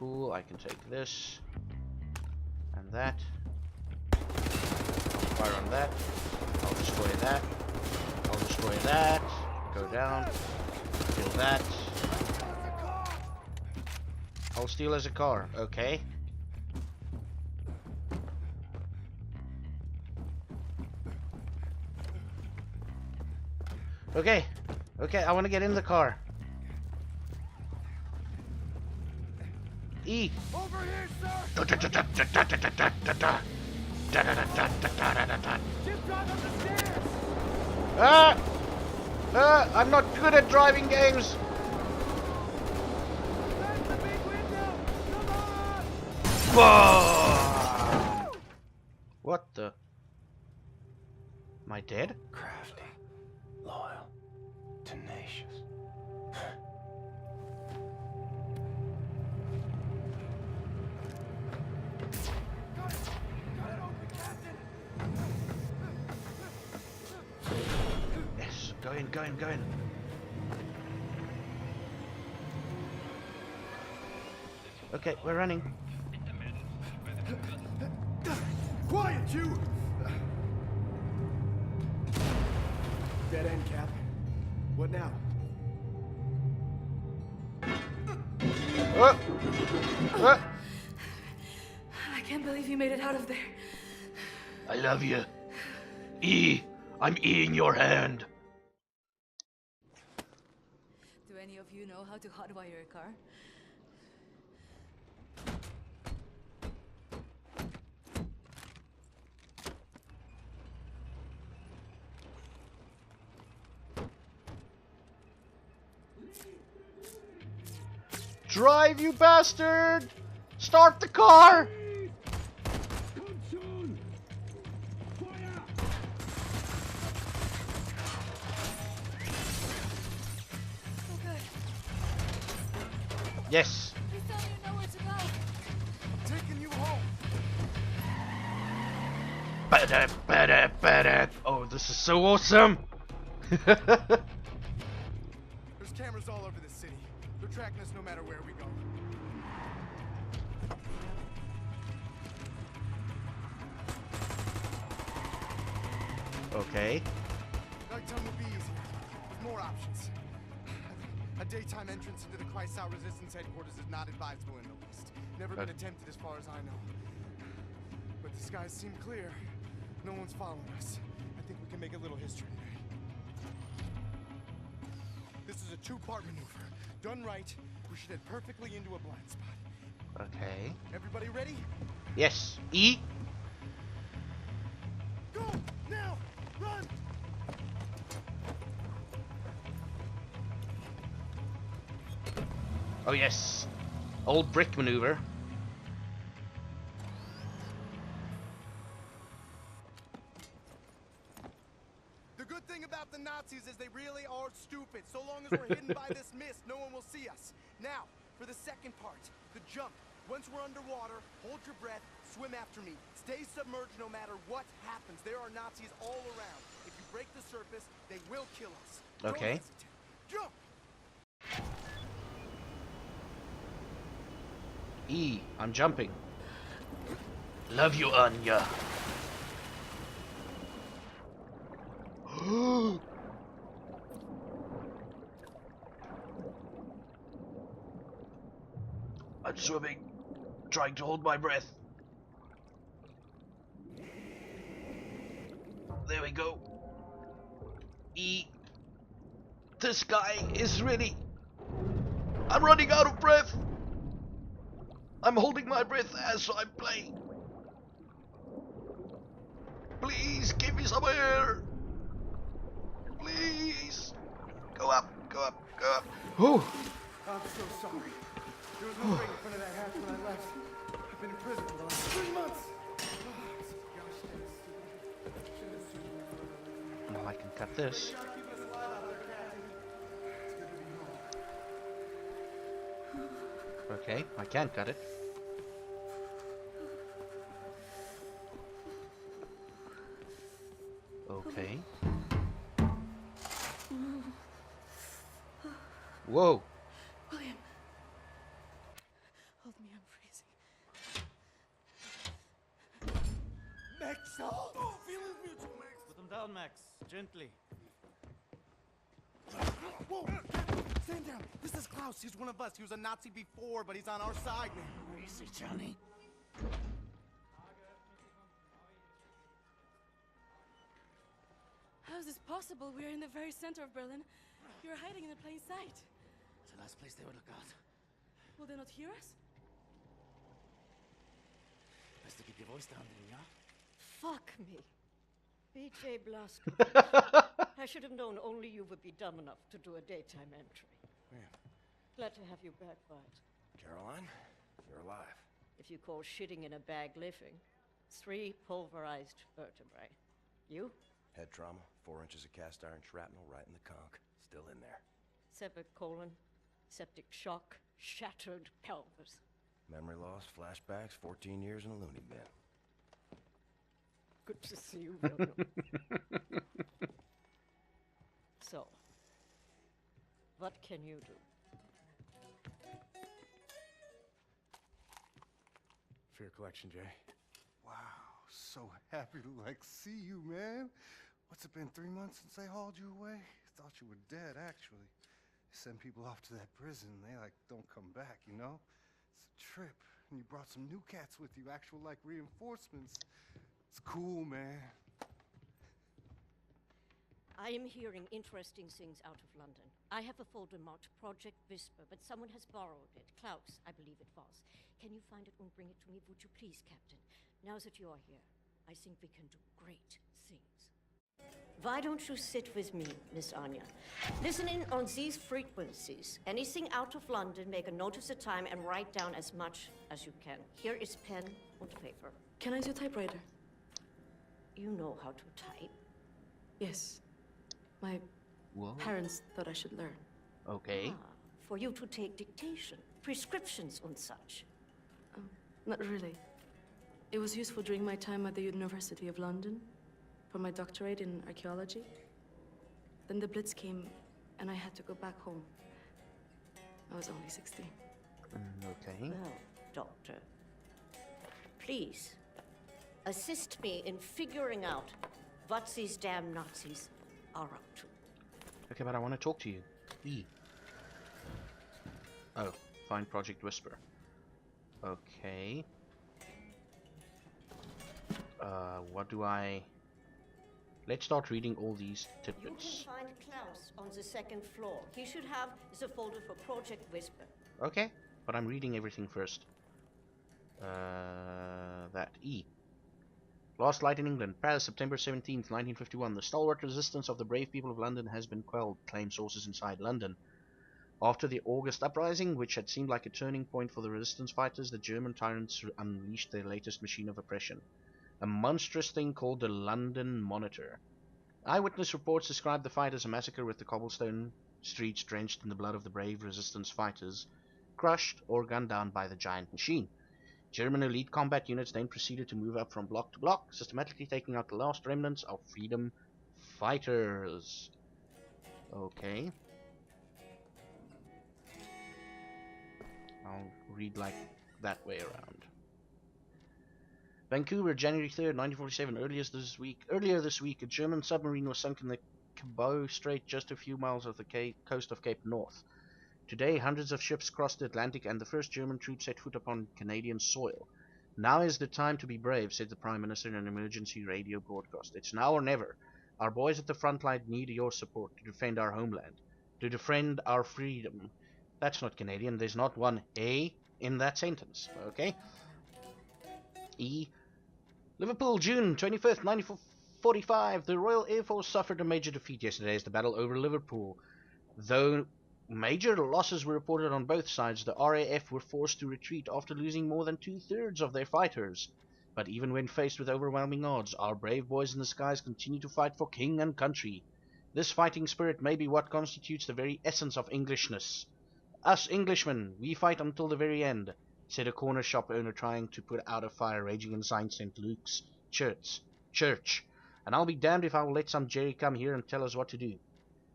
cool. I can take this and that. I'll fire on that. I'll destroy that. I'll destroy that. Go down. Kill that. I'll steal as a car. Okay. Okay. Okay, I want to get in the car. E. Over here, sir! Just drive up the stairs! I'm not good at driving games. That's the big window! Come on! Whoa! What the? Am I dead? Crafty, loyal, tenacious. Got it open, Captain! Yes, go in, go in, go in. Okay, we're running. Quiet, you! Dead end, Cap. What now? I can't believe you made it out of there. I love you. E, I'm eating your hand. Do any of you know how to hotwire a car? Drive, you bastard! Start the car! Okay, Yes. please tell me you know where to go. Taking you home. Oh, this is so awesome! There's cameras all over the city. They're tracking us no matter where we go. Okay. Nighttime will be easier, with more options. A daytime entrance into the Kreisau Resistance headquarters is not advisable in the least. Never been attempted as far as I know. But the skies seem clear. No one's following us. I think we can make a little history today. This is a two-part maneuver. Done right, we should head perfectly into a blind spot. Okay. Everybody ready? Yes. E. Go! Now! Run! Oh yes. Old brick maneuver. The good thing about the Nazis is they really are stupid. So long as we're hidden by this mist, no one will see us. Now, for the second part, the jump. Once we're underwater, hold your breath, swim after me. Stay submerged no matter what happens. There are Nazis all around. If you break the surface, they will kill us. Okay. Don't hesitate. Jump! E. I'm jumping. Love you, Anya. I'm swimming, trying to hold my breath. There we go. E. This guy is really... I'm running out of breath. I'm holding my breath as I play. Please give me some air. Please. Go up, go up, go up. Oh. I'm so sorry. There was no break in front of that hatch when I left. I've been in prison for the last 3 months. Well, I can cut this. Okay, I can cut it. Okay. William, Whoa. hold me. I'm freezing. Max, oh, feelings mutual, Max. Put them down, Max. Gently. Whoa, stand down. This is Klaus. He's one of us. He was a Nazi before, but he's on our side now. Where is he, Johnny? How is this possible? We're in the very center of Berlin. You're hiding in plain sight. It's the last place they would look out. Will they not hear us? Best to keep your voice down then, yeah? Fuck me. B.J. Blasko. I should have known only you would be dumb enough to do a daytime entry. Yeah. Glad to have you back, Bart. Caroline, you're alive. If you call shitting in a bag living, 3 pulverized vertebrae. You? Head trauma, 4 inches of cast iron shrapnel right in the conch. Still in there. Severed colon, septic shock, shattered pelvis. Memory loss, flashbacks, 14 years in a loony bin. Good to see you, William. So, what can you do? For your collection, Jay. Wow, so happy to see you, man. What's it been, 3 months since they hauled you away? Thought you were dead, actually. They send people off to that prison, they don't come back, you know? It's a trip, and you brought some new cats with you, actual reinforcements. It's cool, man. I am hearing interesting things out of London. I have a folder marked Project Whisper, but someone has borrowed it. Klaus, I believe it was. Can you find it and bring it to me, would you please, Captain? Now that you are here, I think we can do great things. Why don't you sit with me, Miss Anya? Listen in on these frequencies. Anything out of London, make a note of the time and write down as much as you can. Here is pen and paper. Can I use a typewriter? You know how to type. Yes. My Whoa. parents thought I should learn. Okay. For you to take dictation, prescriptions and such. Not really. It was useful during my time at the University of London for my doctorate in archaeology. Then the Blitz came and I had to go back home. I was only 16. Okay. Well, Doctor, please assist me in figuring out what these damn Nazis are up to. Okay, but I want to talk to you. E. Oh, find Project Whisper. Okay. What do I... Let's start reading all these You tidbits. can find Klaus on the 2nd floor. He should have the folder for Project Whisper. Okay, but I'm reading everything first. That E. Last light in England, Paris, September 17th, 1951. The stalwart resistance of the brave people of London has been quelled, claim sources inside London. After the August uprising, which had seemed like a turning point for the resistance fighters, the German tyrants unleashed their latest machine of oppression. A monstrous thing called the London Monitor. Eyewitness reports describe the fight as a massacre, with the cobblestone streets drenched in the blood of the brave resistance fighters, crushed or gunned down by the giant machine. German elite combat units then proceeded to move up from block to block, systematically taking out the last remnants of freedom fighters. Okay. I'll read like that way around. Vancouver, January 3rd, 1947. Earlier this week, a German submarine was sunk in the Cabot Strait, just a few miles off the coast of Cape North. Today, hundreds of ships crossed the Atlantic, and the first German troops set foot upon Canadian soil. Now is the time to be brave, said the Prime Minister in an emergency radio broadcast. It's now or never. Our boys at the front line need your support to defend our homeland, to defend our freedom. That's not Canadian. There's not one A in that sentence. Okay? E. Liverpool, June 25th, 1945. The Royal Air Force suffered a major defeat yesterday as the battle over Liverpool. Though major losses were reported on both sides, the RAF were forced to retreat after losing more than 2/3 of their fighters. But even when faced with overwhelming odds, our brave boys in the skies continue to fight for king and country. This fighting spirit may be what constitutes the very essence of Englishness. Us Englishmen, we fight until the very end, said a corner shop owner trying to put out a fire raging inside St. Luke's church. And I'll be damned if I'll let some Jerry come here and tell us what to do.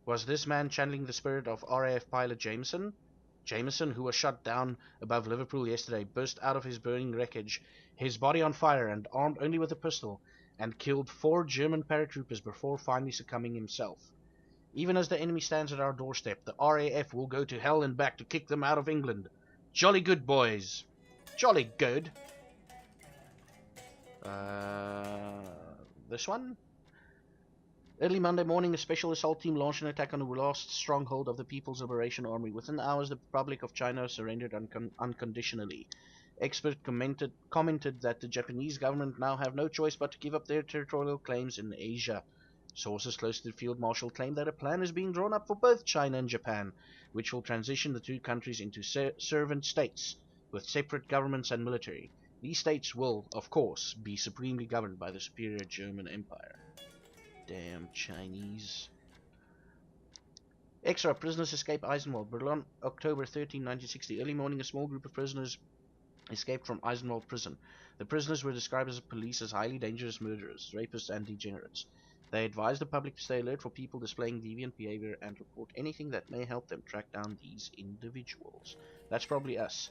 Was this man channeling the spirit of RAF pilot Jameson? Jameson, who was shot down above Liverpool yesterday, burst out of his burning wreckage, his body on fire and armed only with a pistol, and killed 4 German paratroopers before finally succumbing himself. Even as the enemy stands at our doorstep, the RAF will go to hell and back to kick them out of England. Jolly good, boys. Jolly good. This one? Early Monday morning, a special assault team launched an attack on the last stronghold of the People's Liberation Army. Within hours, the Republic of China surrendered unconditionally. Experts commented that the Japanese government now have no choice but to give up their territorial claims in Asia. Sources close to the Field Marshal claim that a plan is being drawn up for both China and Japan, which will transition the 2 countries into servant states, with separate governments and military. These states will, of course, be supremely governed by the superior German Empire. Damn Chinese. Extra prisoners escape Eisenwald. Berlin, October 13, 1960. Early morning, a small group of prisoners escaped from Eisenwald prison. The prisoners were described as police as highly dangerous murderers, rapists, and degenerates. They advised the public to stay alert for people displaying deviant behavior and report anything that may help them track down these individuals. That's probably us.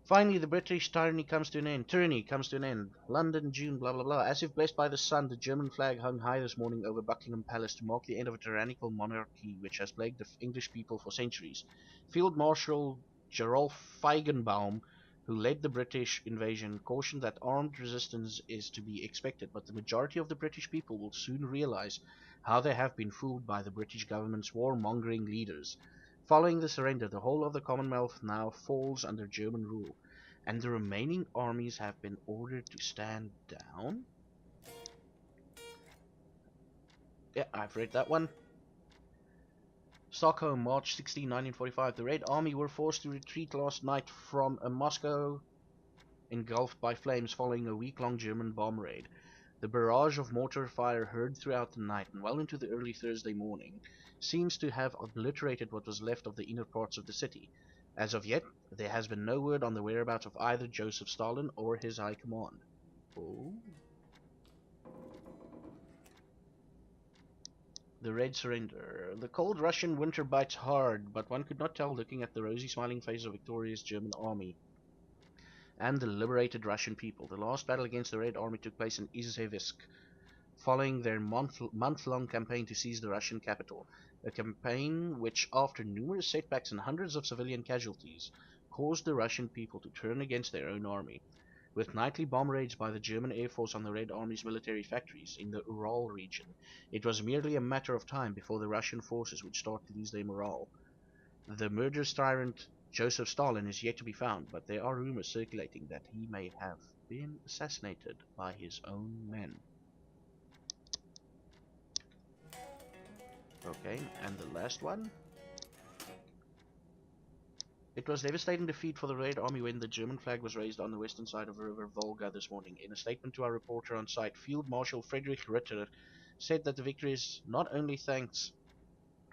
Finally, the British tyranny comes to an end. London, June, blah blah blah. As if blessed by the sun, the German flag hung high this morning over Buckingham Palace to mark the end of a tyrannical monarchy which has plagued the English people for centuries. Field Marshal Gerolf Feigenbaum, who led the British invasion, cautioned that armed resistance is to be expected, but the majority of the British people will soon realize how they have been fooled by the British government's warmongering leaders. Following the surrender, the whole of the Commonwealth now falls under German rule, and the remaining armies have been ordered to stand down? Yeah, I've read that one. Stockholm, March 16, 1945. The Red Army were forced to retreat last night from a Moscow engulfed by flames following a week-long German bomb raid. The barrage of mortar fire heard throughout the night and well into the early Thursday morning seems to have obliterated what was left of the inner parts of the city. As of yet, there has been no word on the whereabouts of either Joseph Stalin or his high command. Oh. The Red Surrender. The cold Russian winter bites hard, but one could not tell looking at the rosy smiling face of victorious German army and the liberated Russian people. The last battle against the Red Army took place in Izhevsk, following their month-long campaign to seize the Russian capital. A campaign which, after numerous setbacks and hundreds of civilian casualties, caused the Russian people to turn against their own army. With nightly bomb raids by the German Air Force on the Red Army's military factories in the Ural region, it was merely a matter of time before the Russian forces would start to lose their morale. The murderous tyrant Joseph Stalin is yet to be found, but there are rumors circulating that he may have been assassinated by his own men. Okay, and the last one. It was devastating defeat for the Red Army when the German flag was raised on the western side of the river Volga this morning. In a statement to our reporter on site, Field Marshal Friedrich Ritter said that the victory is not only thanks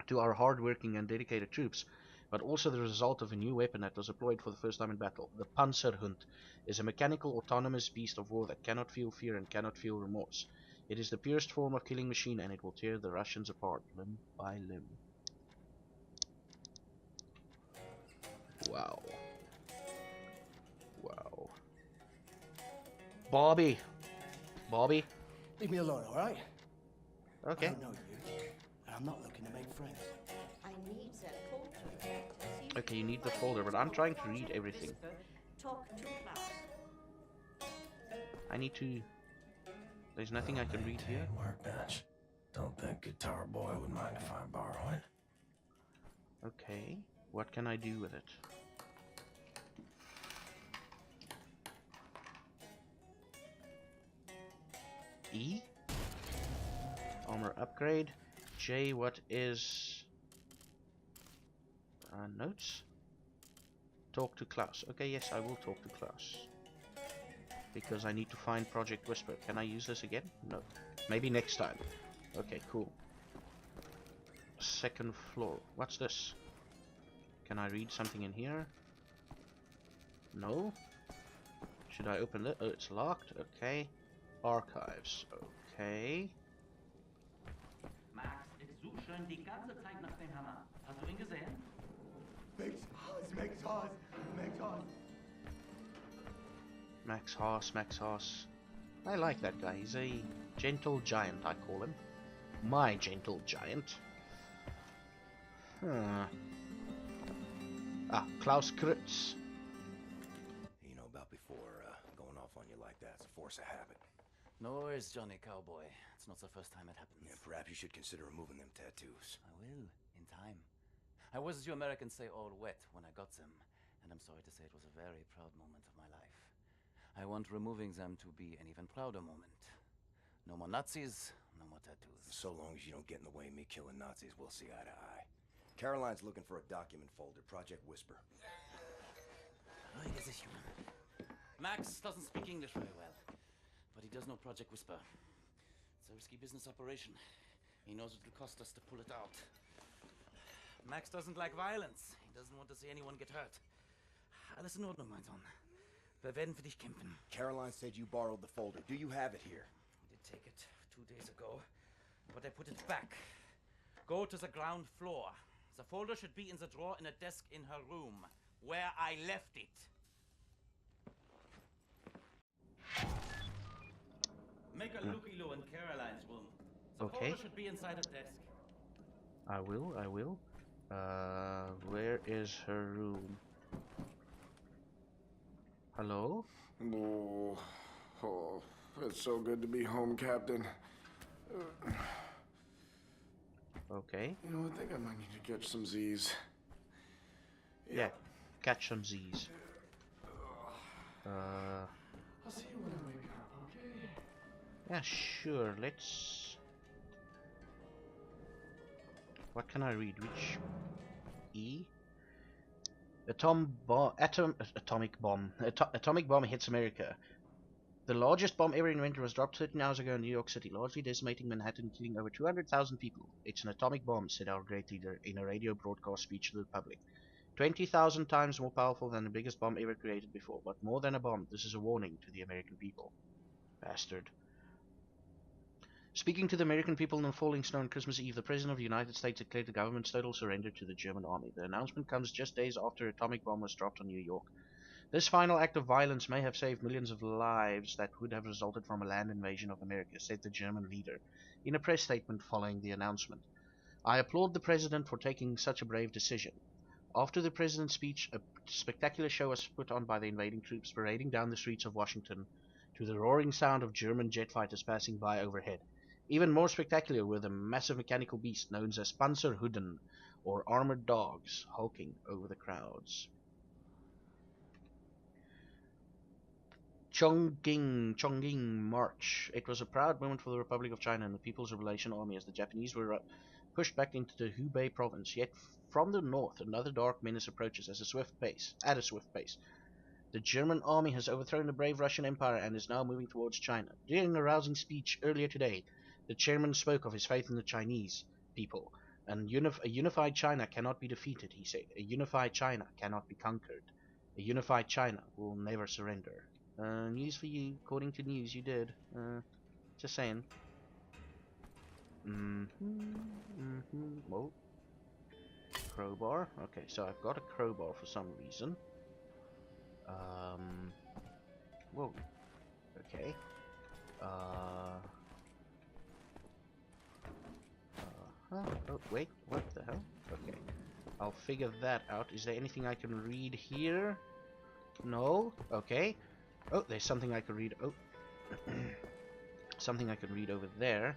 to our hard-working and dedicated troops, but also the result of a new weapon that was deployed for the first time in battle. The Panzerhund is a mechanical autonomous beast of war that cannot feel fear and cannot feel remorse. It is the purest form of killing machine, and it will tear the Russians apart limb by limb. Wow. Wow. Bobby. Leave me alone, all right? Okay. I don't know you, and I'm not looking to make friends. I need that folder. Okay, you need the folder, but I'm trying to read everything. Talk to Klaus. I need to... There's nothing I can read here. Workbench. Don't think Guitar Boy would mind if I borrow it. Okay. What can I do with it? E? Armor upgrade. J, what is... notes? Talk to Klaus. Okay, yes, I will talk to Klaus. Because I need to find Project Whisper. Can I use this again? No. Maybe next time. Okay, cool. Second floor. What's this? Can I read something in here? No? Should I open it? Oh, it's locked. Okay. Archives. Okay. Max ist so schön die ganze Zeit nach dem Hammer. Hast du ihn gesehen? Max Haas. I like that guy. He's a gentle giant, I call him. My gentle giant. Klaus Kritz. You know about before going off on you like that. It's a force of habit. No worries, Johnny Cowboy. It's not the first time it happens. Yeah, perhaps you should consider removing them tattoos. I will, in time. I was, as you Americans say, all wet when I got them. And I'm sorry to say it was a very proud moment of my life. I want removing them to be an even prouder moment. No more Nazis, no more tattoos. So long as you don't get in the way of me killing Nazis, we'll see eye to eye. Caroline's looking for a document folder, Project Whisper. This is human. Max doesn't speak English very well, but he does know Project Whisper. It's a risky business operation. He knows it will cost us to pull it out. Max doesn't like violence. He doesn't want to see anyone get hurt. Alles in Ordnung, mein Sohn. Wir werden für dich kämpfen. Caroline said you borrowed the folder. Do you have it here? I did take it 2 days ago, but I put it back. Go to the ground floor. The folder should be in the drawer in a desk in her room, where I left it. Make a looky-loo in Caroline's room. The folder should be inside a desk. I will. Where is her room? Hello? Oh, it's so good to be home, Captain. Okay. You know, I think I might need to catch some Z's. Yeah, catch some Z's. I'll see you when I wake up, okay? Yeah, sure. Let's... What can I read? Which... E? Atomic bomb. Atomic bomb hits America. The largest bomb ever invented was dropped 13 hours ago in New York City, largely decimating Manhattan, killing over 200,000 people. It's an atomic bomb, said our great leader in a radio broadcast speech to the public. 20,000 times more powerful than the biggest bomb ever created before, but more than a bomb, this is a warning to the American people. Bastard. Speaking to the American people on the falling snow on Christmas Eve, the President of the United States declared the government's total surrender to the German army. The announcement comes just days after an atomic bomb was dropped on New York. This final act of violence may have saved millions of lives that would have resulted from a land invasion of America, said the German leader in a press statement following the announcement. I applaud the President for taking such a brave decision. After the President's speech, a spectacular show was put on by the invading troops parading down the streets of Washington to the roaring sound of German jet fighters passing by overhead. Even more spectacular were the massive mechanical beasts known as Panzerhüden, or armored dogs, hulking over the crowds. Chongqing March. It was a proud moment for the Republic of China and the People's Liberation Army as the Japanese were pushed back into the Hubei province. Yet from the north, another dark menace approaches at a swift pace. The German army has overthrown the brave Russian Empire and is now moving towards China. During a rousing speech earlier today, the chairman spoke of his faith in the Chinese people. And a unified China cannot be defeated, he said. A unified China cannot be conquered. A unified China will never surrender. News for you. According to news, you did. Just saying. Whoa. Crowbar. Okay, so I've got a crowbar for some reason. Whoa. Okay. Oh, wait. What the hell? Okay. I'll figure that out. Is there anything I can read here? No? Okay. Oh, there's something I can read. Oh. Something I can read over there.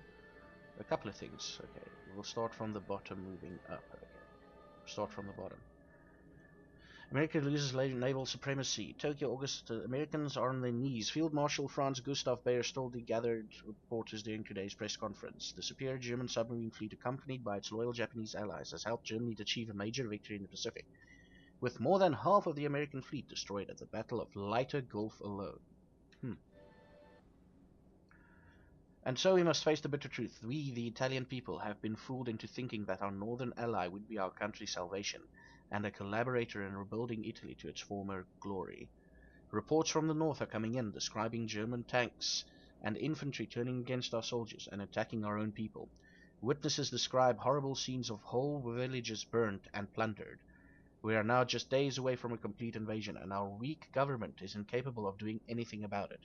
A couple of things. Okay. We'll start from the bottom, moving up. Okay. Start from the bottom. America loses naval supremacy. Tokyo, August. Americans are on their knees. Field Marshal Franz Gustav Bayer told the gathered reporters during today's press conference. The superior German submarine fleet, accompanied by its loyal Japanese allies, has helped Germany to achieve a major victory in the Pacific, with more than half of the American fleet destroyed at the Battle of Leyte Gulf alone. And so we must face the bitter truth. We, the Italian people, have been fooled into thinking that our northern ally would be our country's salvation, and a collaborator in rebuilding Italy to its former glory. Reports from the north are coming in, describing German tanks and infantry turning against our soldiers and attacking our own people. Witnesses describe horrible scenes of whole villages burnt and plundered. We are now just days away from a complete invasion, and our weak government is incapable of doing anything about it.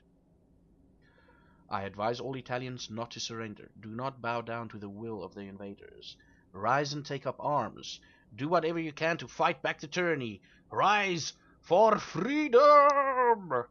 I advise all Italians not to surrender. Do not bow down to the will of the invaders. Rise and take up arms. Do whatever you can to fight back the tyranny. Rise for freedom!